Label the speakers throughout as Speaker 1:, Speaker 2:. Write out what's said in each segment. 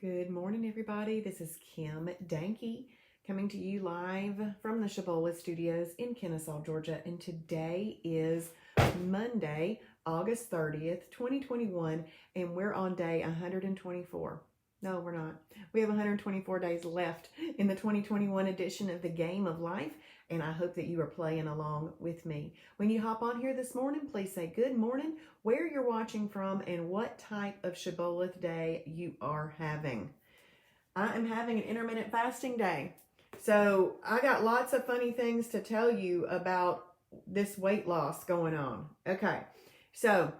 Speaker 1: Good morning, everybody. This is Kim Danke coming to you live from the Shibby Studios in Kennesaw, Georgia. And today is Monday, August 30th, 2021, and we're on day 124. No, we're not. We have 124 days left in the 2021 edition of the Game of Life, and I hope that you are playing along with me. When you hop on here this morning, please say good morning, where you're watching from, and what type of Shibboleth day you are having. I am having an intermittent fasting day. So I got lots of funny things to tell you about this weight loss going on. Okay, so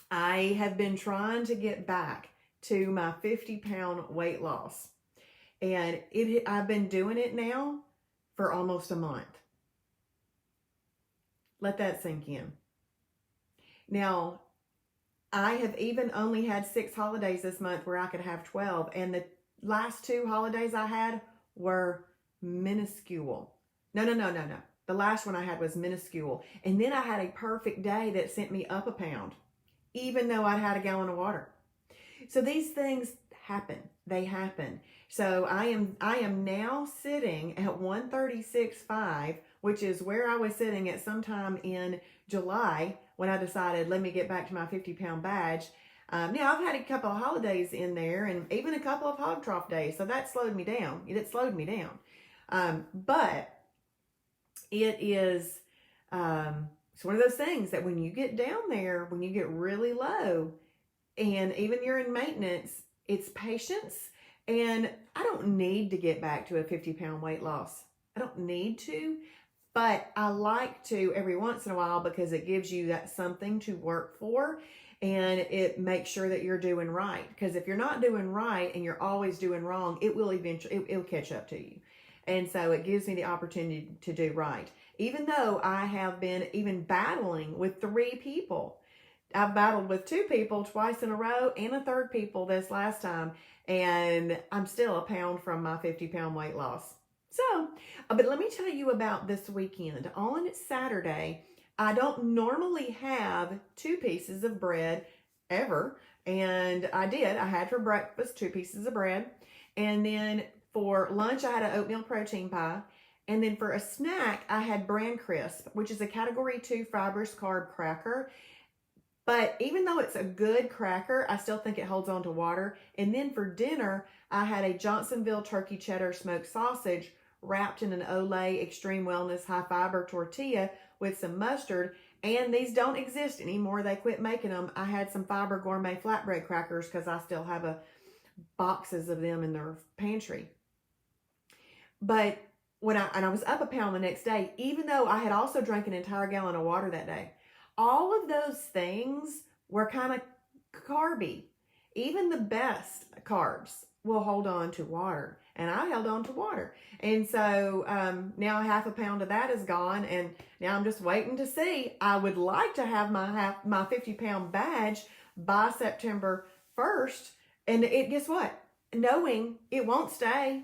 Speaker 1: I have been trying to get back to my 50-pound weight loss. And I've been doing it now for almost a month. Let that sink in. Now, I have even only had 6 holidays this month where I could have 12. And the last 2 holidays I had were minuscule. No. The last one I had was minuscule. And then I had a perfect day that sent me up a pound, even though I'd had a gallon of water. So these things happen. They happen. So I am now sitting at 136.5, which is where I was sitting at sometime in July when I decided, let me get back to my 50-pound badge. Now, I've had a couple of holidays in there and even a couple of hog trough days, so that slowed me down. It slowed me down. But it is it's one of those things that when you get down there, when you get really low, and even you're in maintenance, it's patience. And I don't need to get back to a 50-pound weight loss. I don't need to, but I like to every once in a while because it gives you that something to work for, and it makes sure that you're doing right. Because if you're not doing right and you're always doing wrong, it will eventually, it'll catch up to you. And so it gives me the opportunity to do right. Even though I have been even battling with 3 people. I've battled with 2 people twice in a row and a 3rd people this last time, and I'm still a pound from my 50-pound weight loss. So, but let me tell you about this weekend. On Saturday, I don't normally have 2 pieces of bread ever, and I did. I had for breakfast 2 pieces of bread, and then for lunch, I had an oatmeal protein pie, and then for a snack, I had Bran Crisp, which is a category 2 fibrous carb cracker. But even though it's a good cracker, I still think it holds on to water. And then for dinner, I had a Johnsonville turkey cheddar smoked sausage wrapped in an Olay Extreme Wellness high fiber tortilla with some mustard. And these don't exist anymore. They quit making them. I had some Fiber Gourmet flatbread crackers because I still have boxes of them in their pantry. But I was up a pound the next day, even though I had also drank an entire gallon of water that day. All of those things were kind of carby. Even the best carbs will hold on to water. And I held on to water. And so now half a pound of that is gone. And now I'm just waiting to see. I would like to have my 50-pound badge by September 1st. And guess what? Knowing it won't stay.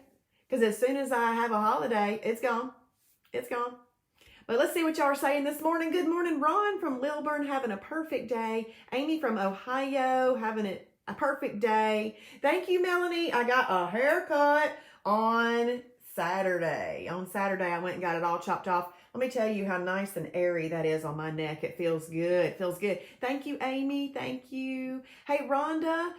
Speaker 1: Because as soon as I have a holiday, it's gone. It's gone. But let's see what y'all are saying this morning. Good morning, Ron from Lilburn, having a perfect day. Amy from Ohio, having a perfect day. Thank you, Melanie. I got a haircut on Saturday. On Saturday, I went and got it all chopped off. Let me tell you how nice and airy that is on my neck. It feels good. It feels good. Thank you, Amy. Thank you. Hey, Rhonda.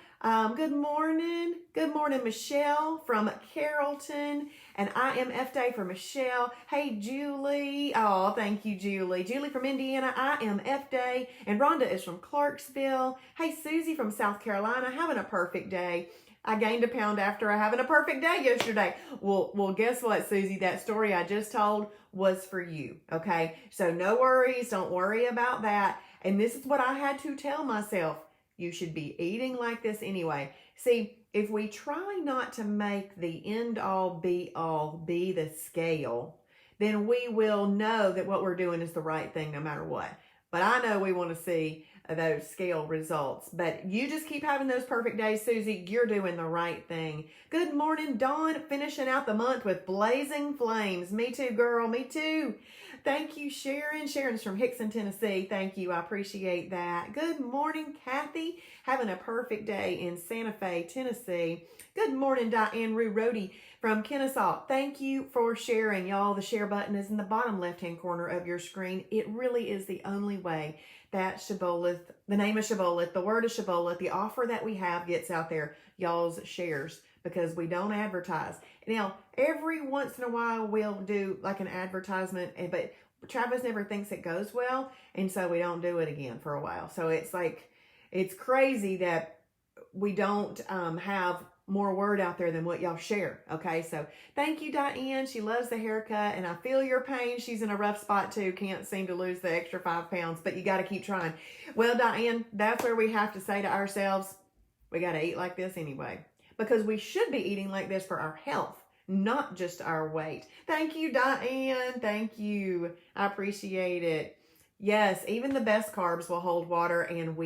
Speaker 1: Good morning. Good morning, Michelle from Carrollton. And IMF Day for Michelle. Hey, Julie. Oh, thank you, Julie. Julie from Indiana, IMF Day. And Rhonda is from Clarksville. Hey, Susie from South Carolina, having a perfect day. I gained a pound after having a perfect day yesterday. Well, guess what, Susie? That story I just told was for you, okay? So no worries. Don't worry about that. And this is what I had to tell myself. You should be eating like this anyway. See, if we try not to make the end-all, be-all be the scale, then we will know that what we're doing is the right thing no matter what. But I know we want to see those scale results. But you just keep having those perfect days, Susie. You're doing the right thing. Good morning, Dawn. Finishing out the month with blazing flames. Me too, girl. Me too. Thank you, Sharon. Sharon's from Hickson, Tennessee. Thank you. I appreciate that. Good morning, Kathy. Having a perfect day in Santa Fe, Tennessee. Good morning, Diane Rurody from Kennesaw. Thank you for sharing. Y'all, the share button is in the bottom left-hand corner of your screen. It really is the only way that Shibboleth, the name of Shibboleth, the word of Shibboleth, the offer that we have gets out there, y'all's shares, because we don't advertise. Now, every once in a while we'll do like an advertisement, but Travis never thinks it goes well, and so we don't do it again for a while. So it's like, it's crazy that we don't have more word out there than what y'all share. Okay, so thank you, Diane. She loves the haircut, and I feel your pain. She's in a rough spot too. Can't seem to lose the extra 5 pounds, but you got to keep trying. Well, Diane, that's where we have to say to ourselves, we got to eat like this anyway, because we should be eating like this for our health, not just our weight. Thank you, Diane. Thank you. I appreciate it. Yes, even the best carbs will hold water, and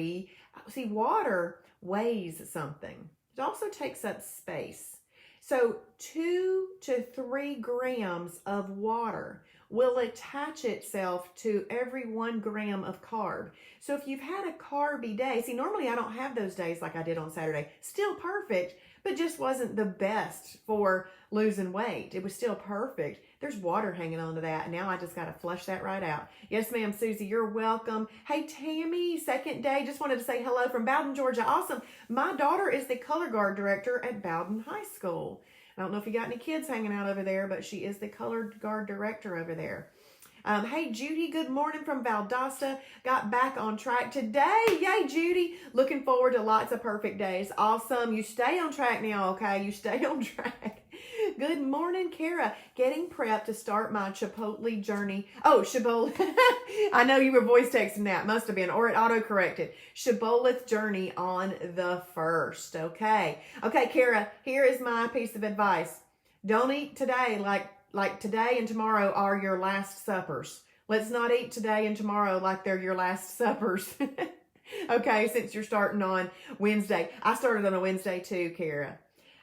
Speaker 1: water weighs something. It also takes up space. So 2 to 3 grams of water will attach itself to every 1 gram of carb. So if you've had a carby day, see, normally I don't have those days like I did on Saturday. Still perfect, but just wasn't the best for losing weight. It was still perfect. There's water hanging on to that. Now I just got to flush that right out. Yes, ma'am, Susie, you're welcome. Hey, Tammy, second day. Just wanted to say hello from Bowden, Georgia. Awesome. My daughter is the color guard director at Bowden High School. I don't know if you got any kids hanging out over there, but she is the color guard director over there. Hey, Judy, good morning from Valdosta. Got back on track today. Yay, Judy. Looking forward to lots of perfect days. Awesome. You stay on track now, okay? You stay on track. Good morning, Kara. Getting prepped to start my Chipotle journey. Oh, Shibboleth. I know you were voice texting that. Must have been, or it auto-corrected. Shibboleth journey on the 1st. Okay. Okay, Kara, here is my piece of advice. Don't eat today like today and tomorrow are your last suppers. Let's not eat today and tomorrow like they're your last suppers. Okay, since you're starting on Wednesday. I started on a Wednesday too, Kara.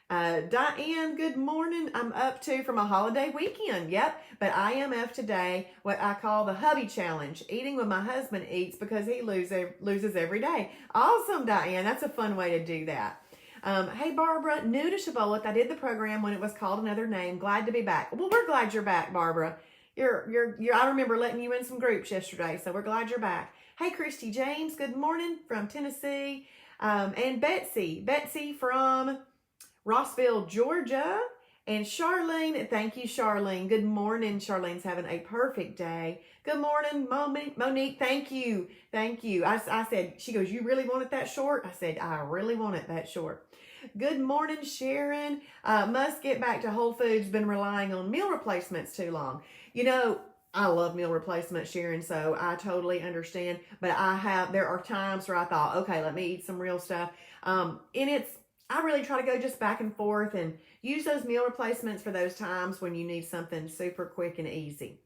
Speaker 1: Diane, good morning. I'm up too from a holiday weekend. Yep, but I am up today what I call the hubby challenge, eating when my husband eats because he loses every day. Awesome, Diane. That's a fun way to do that. Hey, Barbara, new to Shibboleth. I did the program when it was called another name. Glad to be back. Well, we're glad you're back, Barbara. I remember letting you in some groups yesterday, so we're glad you're back. Hey, Christy James, good morning from Tennessee. And Betsy from Rossville, Georgia. And Charlene, thank you, Charlene. Good morning. Charlene's having a perfect day. Good morning, Monique. Thank you. Thank you. I said, she goes, you really want it that short? I said, I really want it that short. Good morning, Sharon. Must get back to Whole Foods. Been relying on meal replacements too long. You know, I love meal replacements, Sharon, so I totally understand. But there are times where I thought, okay, let me eat some real stuff. I really try to go just back and forth and use those meal replacements for those times when you need something super quick and easy.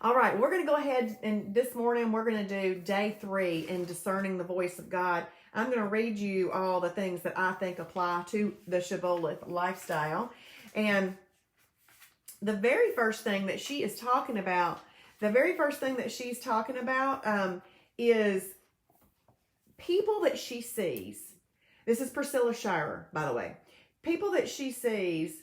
Speaker 1: All right, we're going to go ahead and this morning we're going to do day 3 in discerning the voice of God. I'm going to read you all the things that I think apply to the Shibboleth lifestyle. And the very first thing that she is talking about, is people that she sees. This is Priscilla Shirer, by the way. People that she sees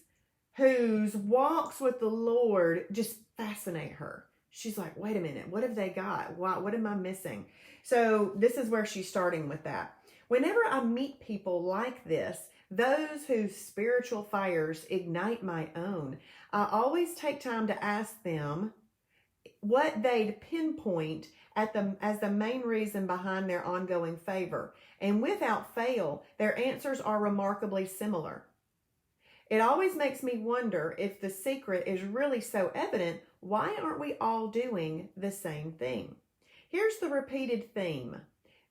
Speaker 1: whose walks with the Lord just fascinate her. She's like, wait a minute, what have they got? What am I missing? So this is where she's starting with that. Whenever I meet people like this, those whose spiritual fires ignite my own, I always take time to ask them what they'd pinpoint as the main reason behind their ongoing favor. And without fail, their answers are remarkably similar. It always makes me wonder if the secret is really so evident, why aren't we all doing the same thing? Here's the repeated theme.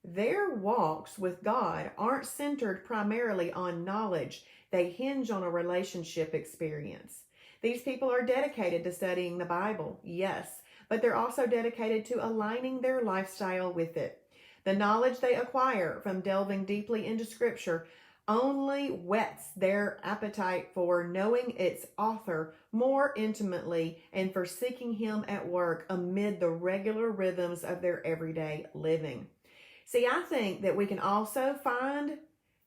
Speaker 1: Their walks with God aren't centered primarily on knowledge. They hinge on a relationship experience. These people are dedicated to studying the Bible, yes, but they're also dedicated to aligning their lifestyle with it. The knowledge they acquire from delving deeply into Scripture only whets their appetite for knowing its author more intimately and for seeking him at work amid the regular rhythms of their everyday living. See, I think that we can also find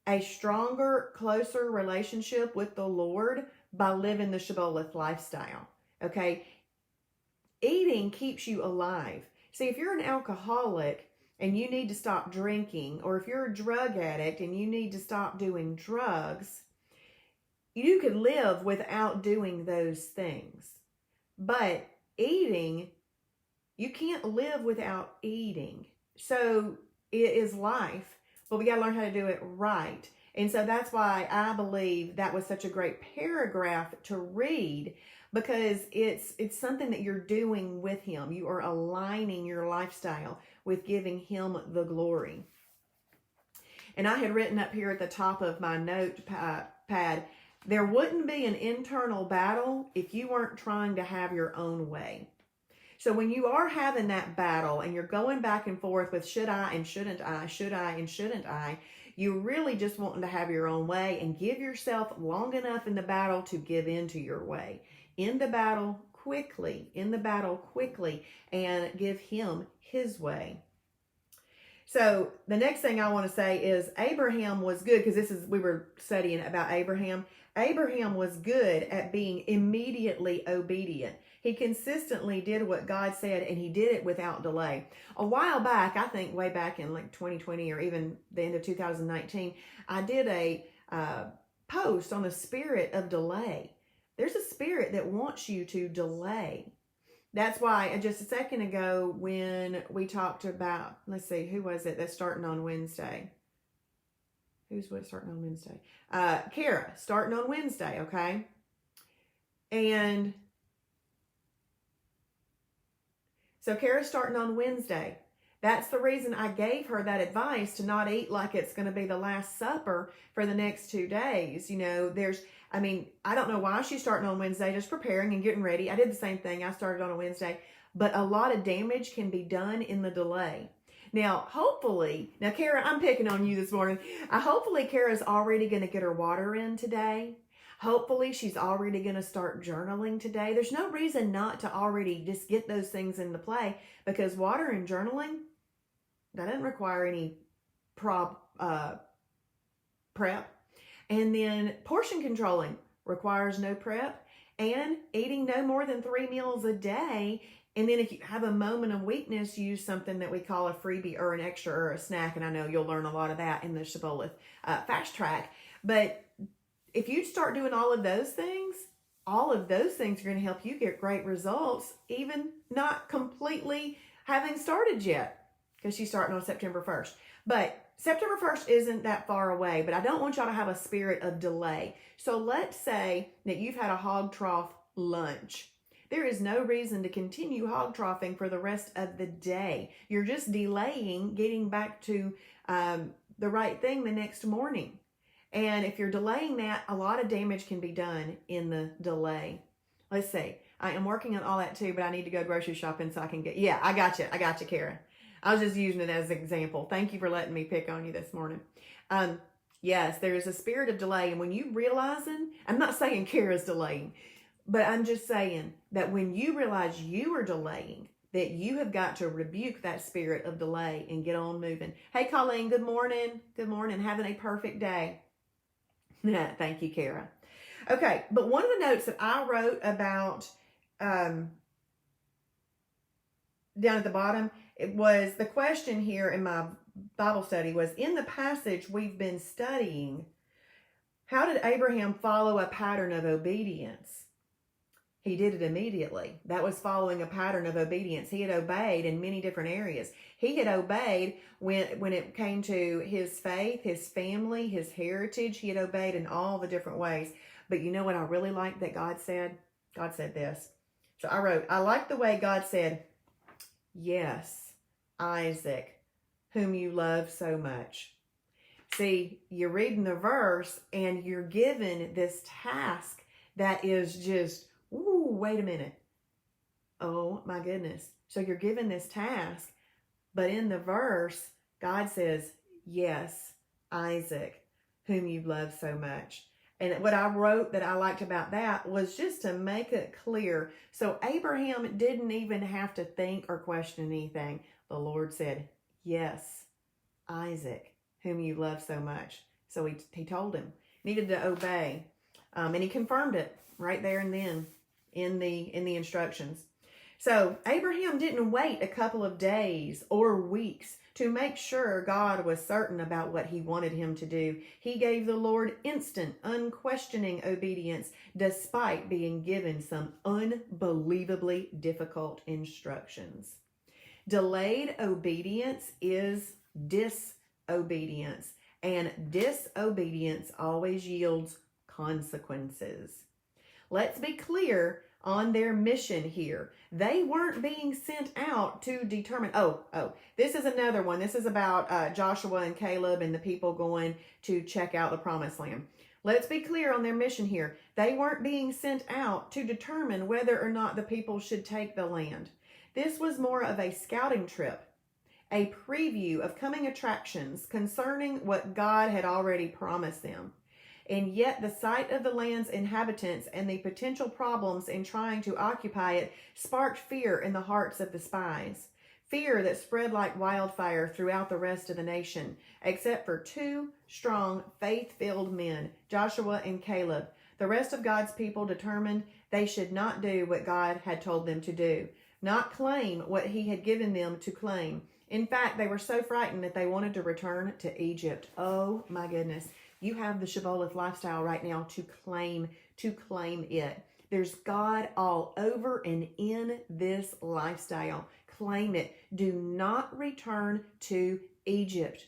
Speaker 1: a stronger, closer relationship with the Lord by living the Shibboleth lifestyle. Okay? Eating keeps you alive. See, if you're an alcoholic and you need to stop drinking, or if you're a drug addict and you need to stop doing drugs, you could live without doing those things. But eating, you can't live without eating. So it is life, but we got to learn how to do it right. And so that's why I believe that was such a great paragraph to read, because it's something that you're doing with him. You are aligning your lifestyle with giving him the glory. And I had written up here at the top of my notepad, there wouldn't be an internal battle if you weren't trying to have your own way. So when you are having that battle and you're going back and forth with should I and shouldn't I, should I and shouldn't I, you really just wanting to have your own way, and give yourself long enough in the battle to give into your way. In the battle quickly, and give him his way. So the next thing I want to say is Abraham was good, because we were studying about Abraham. Abraham was good at being immediately obedient. He consistently did what God said, and he did it without delay. A while back, I think way back in like 2020 or even the end of 2019, I did a post on the spirit of delay. There's a spirit that wants you to delay. That's why just a second ago when we talked about, let's see, who was it that's starting on Wednesday? Who's starting on Wednesday? Kara, starting on Wednesday, okay? And so Kara's starting on Wednesday. That's the reason I gave her that advice to not eat like it's going to be the Last Supper for the next 2 days. You know, I don't know why she's starting on Wednesday, just preparing and getting ready. I did the same thing. I started on a Wednesday. But a lot of damage can be done in the delay. Now, Kara, I'm picking on you this morning. Hopefully Kara's already going to get her water in today. Hopefully she's already going to start journaling today. There's no reason not to already just get those things into play, because water and journaling, that doesn't require any prep. And then portion controlling requires no prep, and eating no more than 3 meals a day. And then if you have a moment of weakness, use something that we call a freebie or an extra or a snack. And I know you'll learn a lot of that in the Shibboleth Fast Track. But if you start doing all of those things are going to help you get great results, even not completely having started yet, because she's starting on September 1st. But September 1st isn't that far away, but I don't want y'all to have a spirit of delay. So let's say that you've had a hog trough lunch. There is no reason to continue hog troughing for the rest of the day. You're just delaying getting back to the right thing the next morning. And if you're delaying that, a lot of damage can be done in the delay. Let's see. I am working on all that too, but I need to go grocery shopping so I can get... Yeah, I got you, Kara. I was just using it as an example. Thank you for letting me pick on you this morning. Yes, there is a spirit of delay. And when you realizing... I'm not saying Kara's delaying, but I'm just saying that when you realize you are delaying, that you have got to rebuke that spirit of delay and get on moving. Hey, Colleen, good morning. Good morning. Having a perfect day. Thank you, Kara. Okay, but one of the notes that I wrote about down at the bottom, it was the question here in my Bible study was, in the passage we've been studying, how did Abraham follow a pattern of obedience? He did it immediately. That was following a pattern of obedience. He had obeyed in many different areas. He had obeyed when it came to his faith, his family, his heritage. He had obeyed in all the different ways. But you know what I really like that God said? God said this. So I wrote, I like the way God said, yes, Isaac, whom you love so much. See, you're reading the verse and you're given this task that is just, ooh, wait a minute. Oh my goodness. So you're given this task, but in the verse, God says, yes, Isaac, whom you love so much. And what I wrote that I liked about that was just to make it clear. So Abraham didn't even have to think or question anything. The Lord said, yes, Isaac, whom you love so much. So he told him, needed to obey. And he confirmed it right there and then in the instructions. So Abraham didn't wait a couple of days or weeks to make sure God was certain about what he wanted him to do. He gave the Lord instant, unquestioning obedience despite being given some unbelievably difficult instructions. Delayed obedience is disobedience, and disobedience always yields consequences. Let's be clear on their mission here. They weren't being sent out to determine, this is another one. This is about Joshua and Caleb and the people going to check out the promised land. Let's be clear on their mission here. They weren't being sent out to determine whether or not the people should take the land. This was more of a scouting trip, a preview of coming attractions concerning what God had already promised them. And yet the sight of the land's inhabitants and the potential problems in trying to occupy it sparked fear in the hearts of the spies. Fear that spread like wildfire throughout the rest of the nation, except for two strong, faith-filled men, Joshua and Caleb. The rest of God's people determined they should not do what God had told them to do, not claim what he had given them to claim. In fact, they were so frightened that they wanted to return to Egypt. Oh my goodness. You have the Shibboleth lifestyle right now to claim it. There's God all over and in this lifestyle. Claim it. Do not return to Egypt.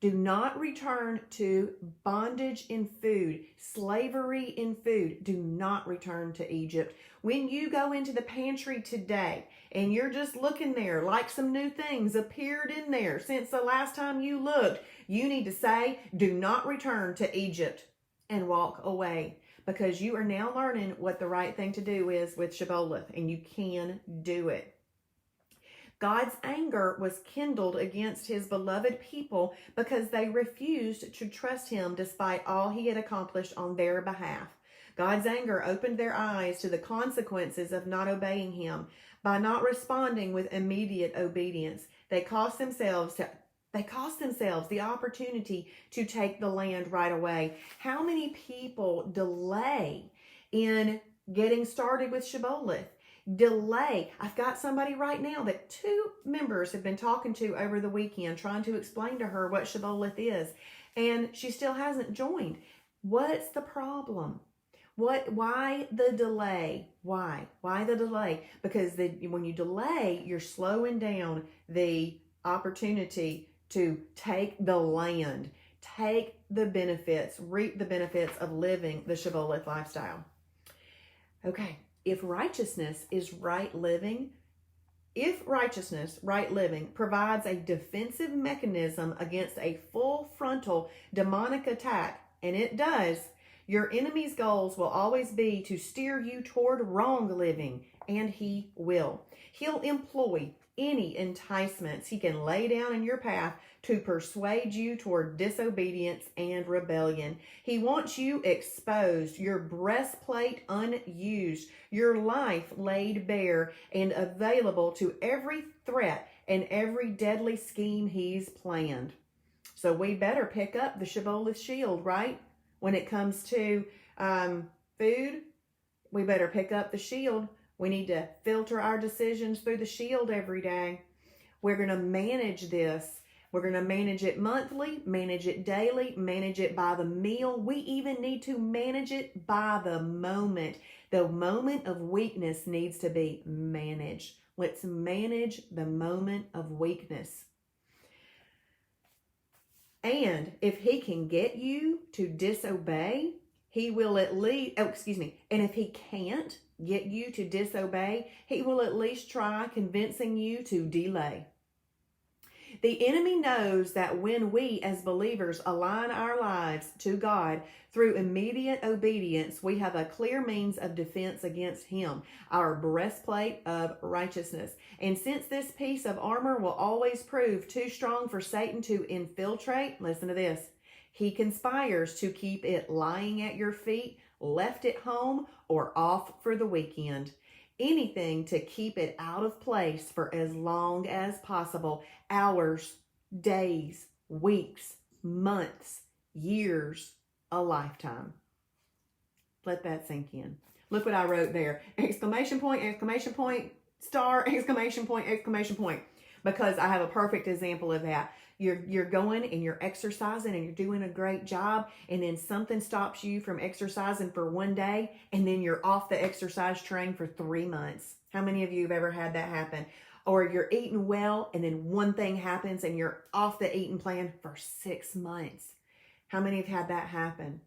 Speaker 1: Do not return to bondage in food, slavery in food. Do not return to Egypt. When you go into the pantry today and you're just looking there like some new things appeared in there since the last time you looked, you need to say, do not return to Egypt and walk away, because you are now learning what the right thing to do is with Shibboleth, and you can do it. God's anger was kindled against his beloved people because they refused to trust him despite all he had accomplished on their behalf. God's anger opened their eyes to the consequences of not obeying him. By not responding with immediate obedience, they cost themselves the opportunity to take the land right away. How many people delay in getting started with Shibboleth? Delay. I've got somebody right now that 2 members have been talking to over the weekend, trying to explain to her what Shibboleth is, and she still hasn't joined. What's the problem? Why the delay? Why the delay? Because when you delay, you're slowing down the opportunity to take the land, take the benefits, reap the benefits of living the Shibboleth lifestyle. Okay. If righteousness, right living provides a defensive mechanism against a full frontal demonic attack, and it does, your enemy's goals will always be to steer you toward wrong living, and he will. He'll employ any enticements he can lay down in your path to persuade you toward disobedience and rebellion. He wants you exposed, your breastplate unused, your life laid bare and available to every threat and every deadly scheme he's planned. So we better pick up the Shibboleth shield, right? When it comes to food, we better pick up the shield. We need to filter our decisions through the shield every day. We're going to manage this. We're going to manage it monthly, manage it daily, manage it by the meal. We even need to manage it by the moment. The moment of weakness needs to be managed. Let's manage the moment of weakness. And if he can get you to disobey, he will at least, and if he can't get you to disobey, he will at least try convincing you to delay. The enemy knows that when we as believers align our lives to God through immediate obedience, we have a clear means of defense against him, our breastplate of righteousness. And since this piece of armor will always prove too strong for Satan to infiltrate, listen to this, he conspires to keep it lying at your feet, left at home, or off for the weekend. Anything to keep it out of place for as long as possible. Hours, days, weeks, months, years, a lifetime. Let that sink in. Look what I wrote there. Exclamation point, star, exclamation point. Because I have a perfect example of that. You're going and you're exercising and you're doing a great job, and then something stops you from exercising for one day, and then you're off the exercise train for 3 months. How many of you have ever had that happen? Or you're eating well, and then one thing happens and you're off the eating plan for 6 months. How many have had that happen?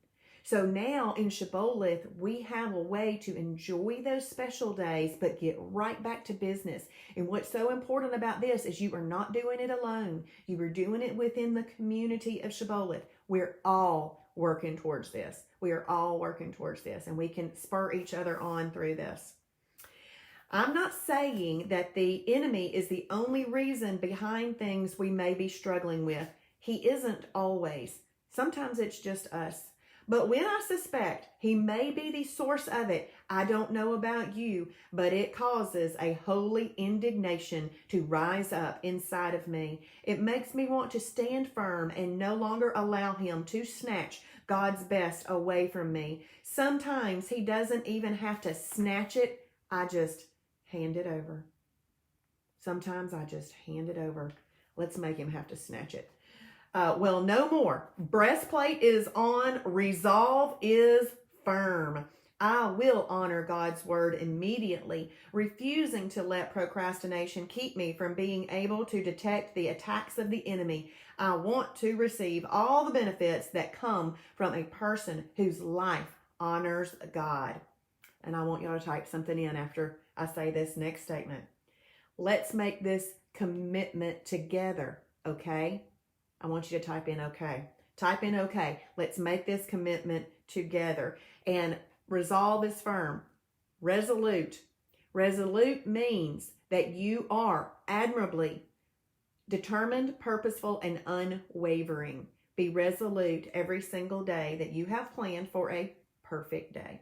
Speaker 1: So now in Shibboleth, we have a way to enjoy those special days, but get right back to business. And what's so important about this is you are not doing it alone. You are doing it within the community of Shibboleth. We're all working towards this. We are all working towards this, and we can spur each other on through this. I'm not saying that the enemy is the only reason behind things we may be struggling with. He isn't always. Sometimes it's just us. But when I suspect he may be the source of it, I don't know about you, but it causes a holy indignation to rise up inside of me. It makes me want to stand firm and no longer allow him to snatch God's best away from me. Sometimes he doesn't even have to snatch it. I just hand it over. Sometimes I just hand it over. Let's make him have to snatch it. Well, no more. Breastplate is on. Resolve is firm. I will honor God's word immediately, refusing to let procrastination keep me from being able to detect the attacks of the enemy. I want to receive all the benefits that come from a person whose life honors God. And I want y'all to type something in after I say this next statement. Let's make this commitment together, okay? I want you to type in okay. Type in okay. Let's make this commitment together. And resolve is firm. Resolute. Resolute means that you are admirably determined, purposeful, and unwavering. Be resolute every single day that you have planned for a perfect day.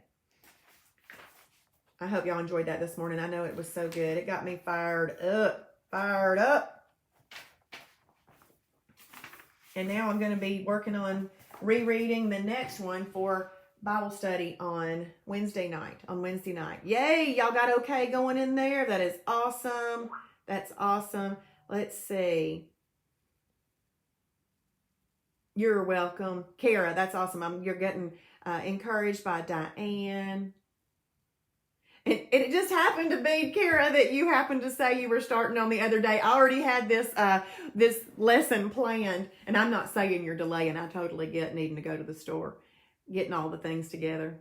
Speaker 1: I hope y'all enjoyed that this morning. I know it was so good. It got me fired up. Fired up. And now I'm going to be working on rereading the next one for Bible study on Wednesday night. Yay! Y'all got okay going in there? That is awesome. That's awesome. Let's see. You're welcome. Kara, that's awesome. You're getting encouraged by Diane. And it just happened to be, Kara, that you happened to say you were starting on the other day. I already had this lesson planned, and I'm not saying you're delaying. I totally get needing to go to the store, getting all the things together.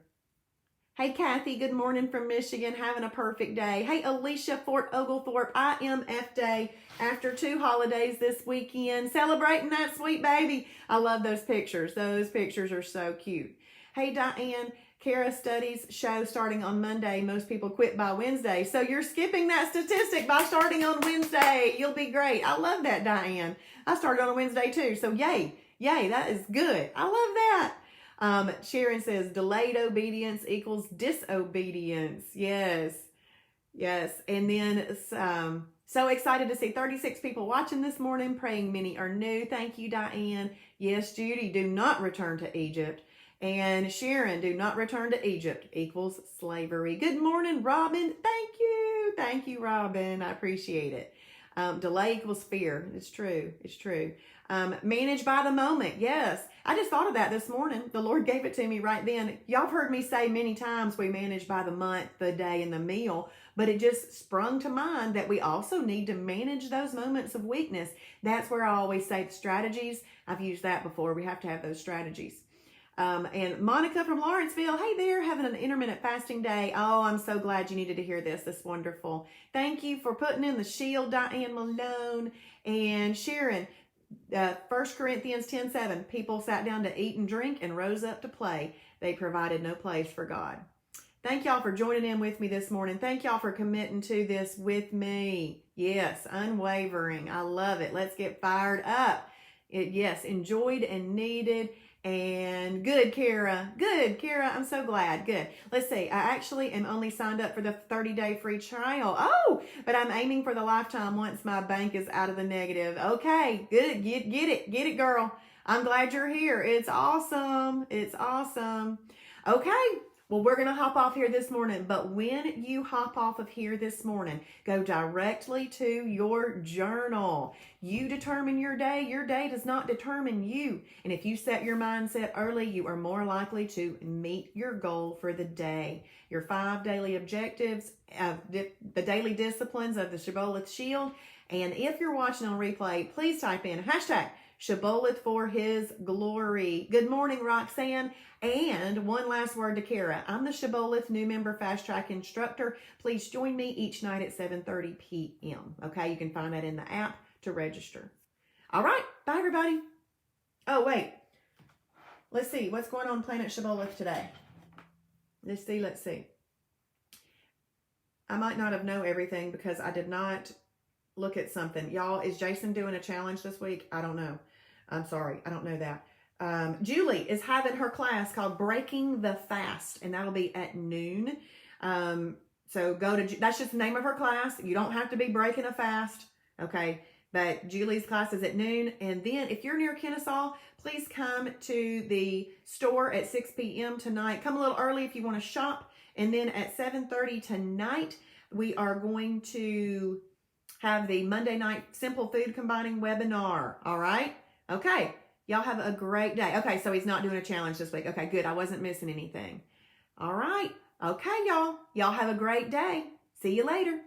Speaker 1: Hey, Kathy, good morning from Michigan, having a perfect day. Hey, Alicia, Fort Oglethorpe, IMF Day after 2 holidays this weekend, celebrating that sweet baby. I love those pictures. Those pictures are so cute. Hey, Diane. Kara studies show starting on Monday. Most people quit by Wednesday. So you're skipping that statistic by starting on Wednesday. You'll be great. I love that, Diane. I started on a Wednesday too. So yay. That is good. I love that. Sharon says delayed obedience equals disobedience. Yes. And then so excited to see 36 people watching this morning, praying many are new. Thank you, Diane. Yes, Judy, do not return to Egypt. And Sharon, do not return to Egypt equals slavery. Good morning, Robin. Thank you, Robin. I appreciate it. Delay equals fear. It's true. Manage by the moment. Yes. I just thought of that this morning. The Lord gave it to me right then. Y'all have heard me say many times we manage by the month, the day, and the meal. But it just sprung to mind that we also need to manage those moments of weakness. That's where I always say the strategies. I've used that before. We have to have those strategies. And Monica from Lawrenceville, hey there, having an intermittent fasting day. Oh, I'm so glad you needed to hear this. That's wonderful. Thank you for putting in the shield, Diane Malone and Sharon. 1 Corinthians 10:7, people sat down to eat and drink and rose up to play. They provided no place for God. Thank y'all for joining in with me this morning. Thank y'all for committing to this with me. Yes, unwavering. I love it. Let's get fired up. Yes, enjoyed and needed. And good, Kara. Good, Kara. I'm so glad. Good. Let's see. I actually am only signed up for the 30-day free trial. Oh, but I'm aiming for the lifetime once my bank is out of the negative. Okay, good. Get it. Get it, girl. I'm glad you're here. It's awesome. It's awesome. Okay. Well, we're going to hop off here this morning, but when you hop off of here this morning, go directly to your journal. You determine your day. Your day does not determine you. And if you set your mindset early, you are more likely to meet your goal for the day. Your 5 daily objectives, the daily disciplines of the Shibboleth Shield. And if you're watching on replay, please type in hashtag Shibboleth for his glory. Good morning, Roxanne. And one last word to Kara. I'm the Shibboleth new member fast track instructor. Please join me each night at 7:30 p.m. Okay, you can find that in the app to register. All right, bye everybody. Oh, wait. Let's see what's going on Planet Shibboleth today. Let's see. I might not have known everything because I did not look at something. Y'all, is Jason doing a challenge this week? I don't know. I'm sorry. I don't know that. Julie is having her class called Breaking the Fast, and that'll be at noon. So go to, that's just the name of her class. You don't have to be breaking a fast. Okay. But Julie's class is at noon. And then if you're near Kennesaw, please come to the store at 6 p.m. tonight. Come a little early if you want to shop. And then at 7:30 tonight, we are going to have the Monday night Simple Food Combining webinar. All right. Okay. Y'all have a great day. Okay. So he's not doing a challenge this week. Okay, good. I wasn't missing anything. All right. Okay, y'all. Y'all have a great day. See you later.